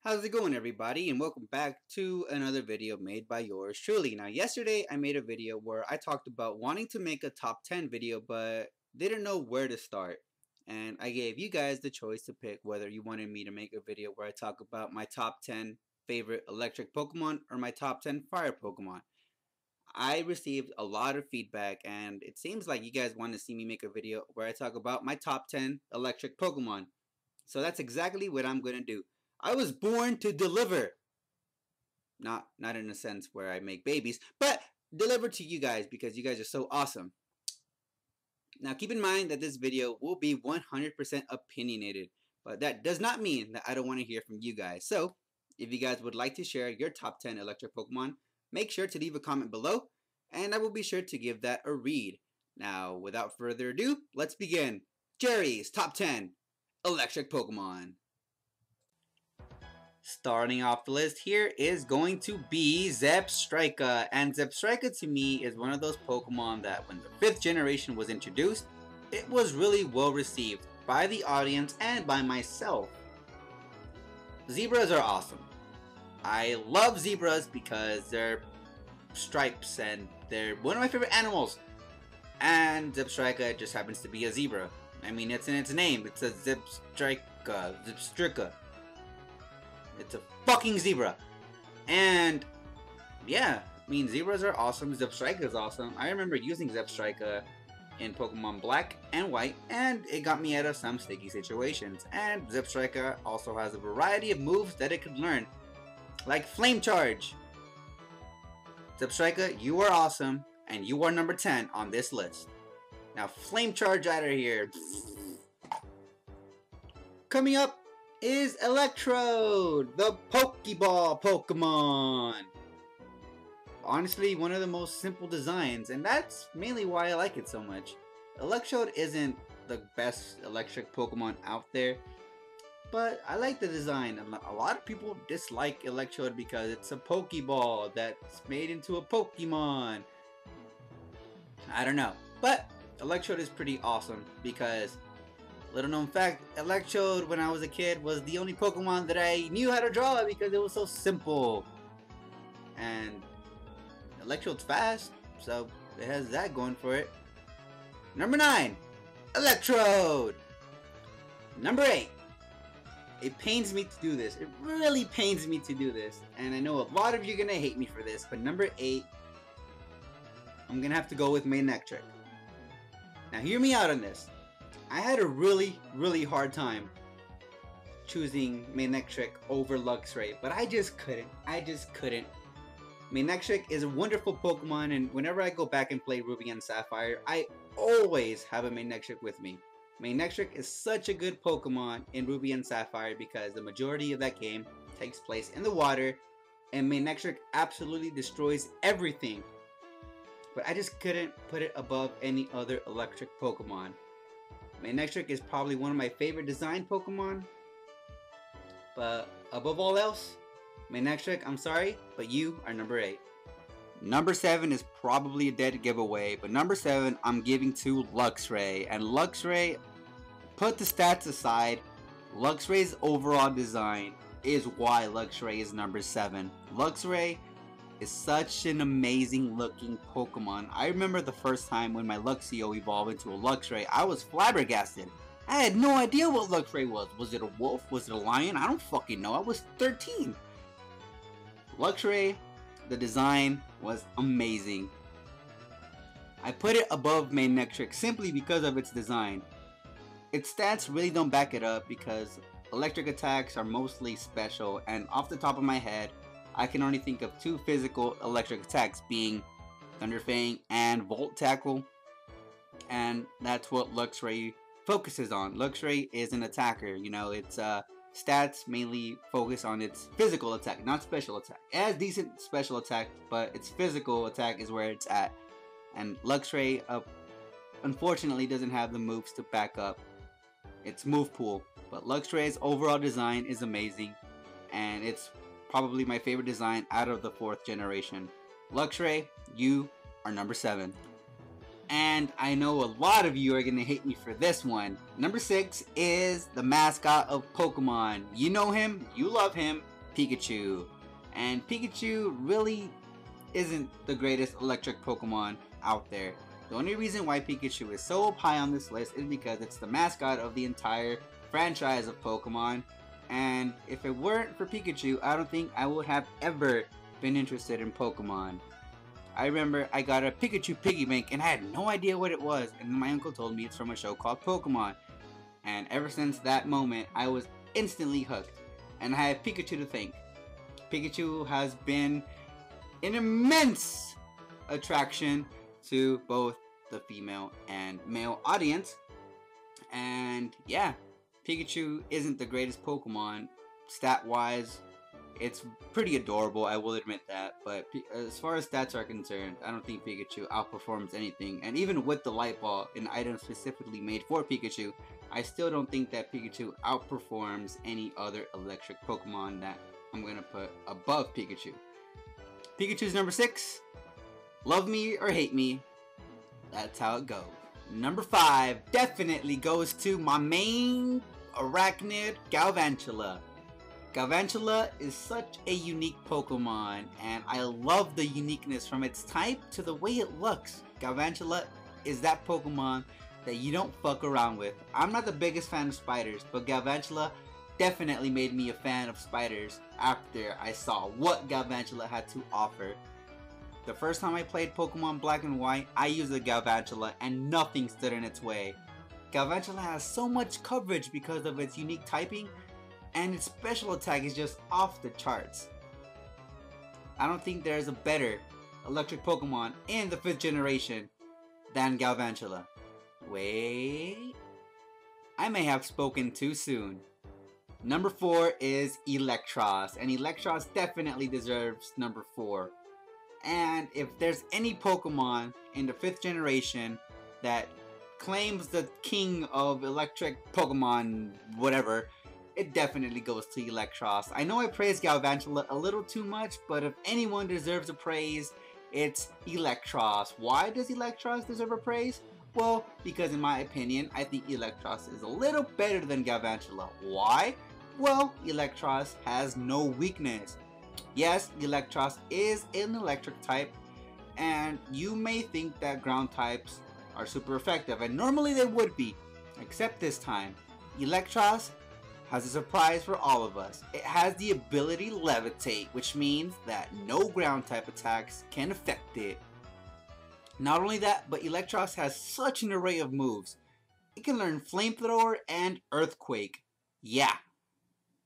How's it going, everybody, and welcome back to another video made by yours truly. Now, yesterday I made a video where I talked about wanting to make a top 10 video but didn't know where to start, and I gave you guys the choice to pick whether you wanted me to make a video where I talk about my top 10 favorite electric Pokemon or my top 10 fire Pokemon. I received a lot of feedback, and it seems like you guys want to see me make a video where I talk about my top 10 electric Pokemon. So that's exactly what I'm going to do. I was born to deliver. Not in a sense where I make babies, but deliver to you guys because you guys are so awesome. Now keep in mind that this video will be 100% opinionated, but that does not mean that I don't want to hear from you guys. So if you guys would like to share your top 10 electric Pokemon, make sure to leave a comment below and I will be sure to give that a read. Now without further ado, let's begin. Jerry's top 10 electric Pokemon. Starting off the list here is going to be Zeb Striker, and Zeb Striker to me is one of those Pokemon that when the 5th generation was introduced, it was really well received by the audience and by myself. Zebras are awesome. I love zebras because they're stripes and they're one of my favorite animals. And Zeb Striker just happens to be a zebra. I mean, it's in its name. It's a Zeb Striker. Zeb Striker. It's a fucking zebra. And yeah, I mean, zebras are awesome. Zeb Striker is awesome. I remember using Zeb Striker in Pokemon Black and White, and it got me out of some sticky situations. And Zeb Striker also has a variety of moves that it could learn, like Flame Charge. Zeb Striker, you are awesome, and you are number 10 on this list. Now, Flame Charge out of here. Coming up is Electrode, the Pokeball Pokemon. Honestly, one of the most simple designs, and that's mainly why I like it so much. Electrode isn't the best electric Pokemon out there, but I like the design. A lot of people dislike Electrode because it's a Pokeball that's made into a Pokemon. I don't know, but Electrode is pretty awesome because, little known fact, Electrode when I was a kid was the only Pokemon that I knew how to draw because it was so simple. And Electrode's fast, so it has that going for it. Number 9, Electrode. Number 8. It pains me to do this. It really pains me to do this. And I know a lot of you are going to hate me for this, but number 8, I'm going to have to go with Manectric. Now hear me out on this. I had a really hard time choosing Manectric over Luxray, but I just couldn't. Manectric is a wonderful Pokemon, and whenever I go back and play Ruby and Sapphire, I always have a Manectric with me. Manectric is such a good Pokemon in Ruby and Sapphire because the majority of that game takes place in the water, and Manectric absolutely destroys everything. But I just couldn't put it above any other electric Pokemon. Manectric is probably one of my favorite design Pokemon, but above all else, Manectric, I'm sorry, but you are number 8. Number 7 is probably a dead giveaway, but number 7 I'm giving to Luxray. And Luxray, put the stats aside, Luxray's overall design is why Luxray is number 7. Luxray is such an amazing looking Pokemon. I remember the first time when my Luxio evolved into a Luxray, I was flabbergasted. I had no idea what Luxray was. Was it a wolf? Was it a lion? I don't fucking know. I was 13. Luxray, the design was amazing. I put it above Manectric simply because of its design. Its stats really don't back it up because electric attacks are mostly special, and off the top of my head, I can only think of 2 physical electric attacks, being Thunder Fang and Volt Tackle, and that's what Luxray focuses on. Luxray is an attacker, you know, its stats mainly focus on its physical attack, not special attack. It has decent special attack, but its physical attack is where it's at, and Luxray unfortunately doesn't have the moves to back up its move pool. But Luxray's overall design is amazing, and it's probably my favorite design out of the 4th generation. Luxray, you are number 7. And I know a lot of you are going to hate me for this one. Number 6 is the mascot of Pokemon. You know him, you love him, Pikachu. And Pikachu really isn't the greatest electric Pokemon out there. The only reason why Pikachu is so high on this list is because it's the mascot of the entire franchise of Pokemon. And if it weren't for Pikachu, I don't think I would have ever been interested in Pokemon. I remember I got a Pikachu piggy bank and I had no idea what it was, and my uncle told me it's from a show called Pokemon. And ever since that moment, I was instantly hooked, and I have Pikachu to thank. Pikachu has been an immense attraction to both the female and male audience. And yeah, Pikachu isn't the greatest Pokemon stat wise. It's pretty adorable, I will admit that, but as far as stats are concerned, I don't think Pikachu outperforms anything. And even with the Light Ball, an item specifically made for Pikachu, I still don't think that Pikachu outperforms any other electric Pokemon that I'm gonna put above Pikachu. Pikachu's number 6. Love me or hate me, that's how it goes. Number 5 definitely goes to my main arachnid, Galvantula. Galvantula is such a unique Pokemon, and I love the uniqueness from its type to the way it looks. Galvantula is that Pokemon that you don't fuck around with. I'm not the biggest fan of spiders, but Galvantula definitely made me a fan of spiders after I saw what Galvantula had to offer. The first time I played Pokemon Black and White, I used a Galvantula and nothing stood in its way. Galvantula has so much coverage because of its unique typing, and its special attack is just off the charts. I don't think there's a better electric Pokemon in the 5th generation than Galvantula. Wait, I may have spoken too soon. Number 4 is Electros, and Electros definitely deserves number 4. And if there's any Pokemon in the 5th generation that claims the king of electric Pokemon, whatever, it definitely goes to Electros. I know I praised Galvantula a little too much, but if anyone deserves a praise, it's Electros. Why does Electros deserve a praise? Well, because in my opinion, I think Electros is a little better than Galvantula. Why? Well, Electros has no weakness. Yes, Electros is an electric type, and you may think that ground types are super effective, and normally they would be, except this time. Electros has a surprise for all of us. It has the ability to levitate, which means that no ground type attacks can affect it. Not only that, but Electros has such an array of moves. It can learn Flamethrower and Earthquake. Yeah,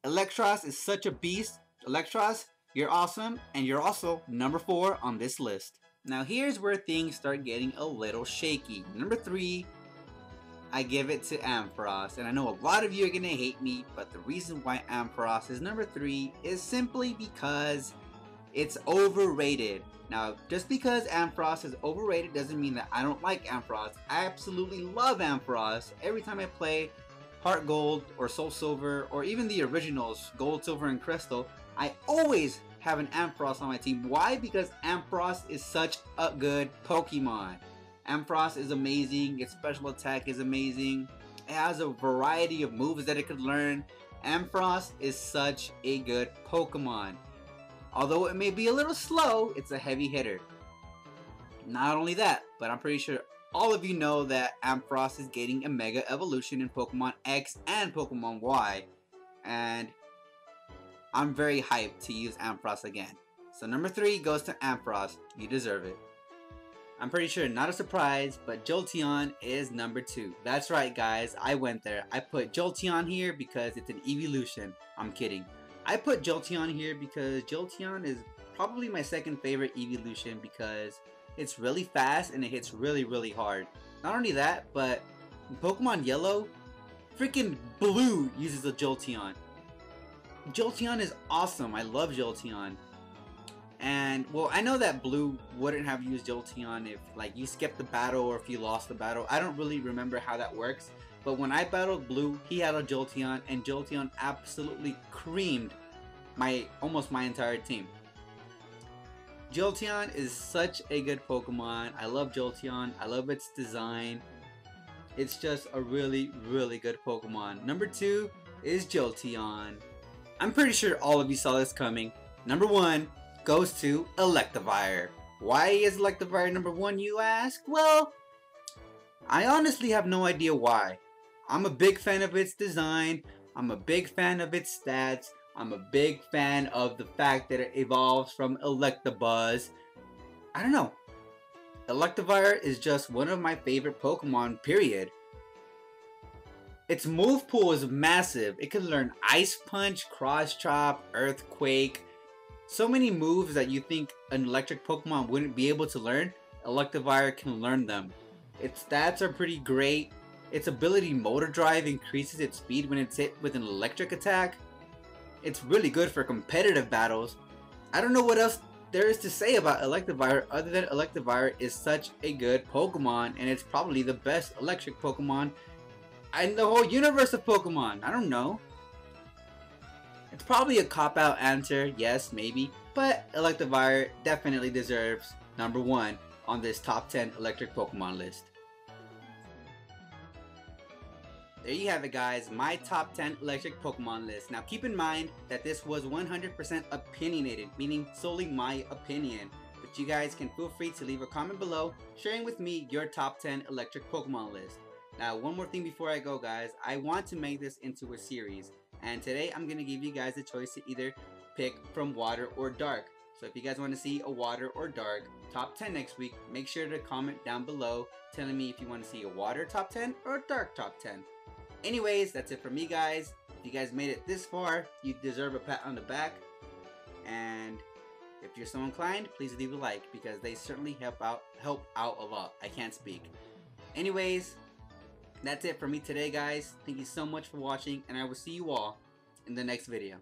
Electros is such a beast. Electros, you're awesome, and you're also number 4 on this list. Now here's where things start getting a little shaky. Number 3, I give it to Amfrost, and I know a lot of you are gonna hate me, but the reason why Amfrost is number 3 is simply because it's overrated. Now, just because Amfrost is overrated doesn't mean that I don't like Amfrost. I absolutely love Amfrost. Every time I play Heart Gold or Soul Silver or even the originals, Gold, Silver, and Crystal, I always have an Amfrost on my team. Why? Because Amfrost is such a good Pokemon. Amfrost is amazing, its special attack is amazing, it has a variety of moves that it could learn. Amfrost is such a good Pokemon. Although it may be a little slow, it's a heavy hitter. Not only that, but I'm pretty sure all of you know that Amfrost is getting a Mega Evolution in Pokemon X and Pokemon Y. And I'm very hyped to use Amfrost again. So number 3 goes to Amfrost. You deserve it. I'm pretty sure, not a surprise, but Jolteon is number 2. That's right, guys, I went there. I put Jolteon here because it's an evolution. I'm kidding. I put Jolteon here because Jolteon is probably my second favorite evolution because it's really fast and it hits really, really hard. Not only that, but in Pokemon Yellow, freaking Blue uses a Jolteon. Jolteon is awesome. I love Jolteon. And, well, I know that Blue wouldn't have used Jolteon if, like, you skipped the battle or if you lost the battle. I don't really remember how that works. But when I battled Blue, he had a Jolteon, and Jolteon absolutely creamed almost my entire team. Jolteon is such a good Pokemon. I love Jolteon. I love its design. It's just a really, really good Pokemon. Number 2 is Jolteon. I'm pretty sure all of you saw this coming. Number 1 goes to Electavire. Why is Electavire number 1, you ask? Well, I honestly have no idea why. I'm a big fan of its design, I'm a big fan of its stats, I'm a big fan of the fact that it evolves from Electabuzz. I don't know. Electavire is just one of my favorite Pokemon, period. Its move pool is massive. It can learn Ice Punch, Cross Chop, Earthquake. So many moves that you think an electric Pokemon wouldn't be able to learn, Electavire can learn them. Its stats are pretty great. Its ability Motor Drive increases its speed when it's hit with an electric attack. It's really good for competitive battles. I don't know what else there is to say about Electavire other than Electavire is such a good Pokemon, and it's probably the best electric Pokemon in the whole universe of Pokemon. I don't know. It's probably a cop-out answer, yes, maybe, but Electavire definitely deserves number 1 on this top 10 electric Pokemon list. There you have it, guys, my top 10 electric Pokemon list. Now keep in mind that this was 100% opinionated, meaning solely my opinion. But you guys can feel free to leave a comment below sharing with me your top 10 electric Pokemon list. Now one more thing before I go, guys, I want to make this into a series. And today I'm going to give you guys a choice to either pick from water or dark. So if you guys want to see a water or dark top 10 next week, make sure to comment down below telling me if you want to see a water top 10 or a dark top 10. Anyways, that's it for me, guys. If you guys made it this far, you deserve a pat on the back. And if you're so inclined, please leave a like because they certainly help out a lot. I can't speak. Anyways, that's it for me today, guys. Thank you so much for watching, and I will see you all in the next video.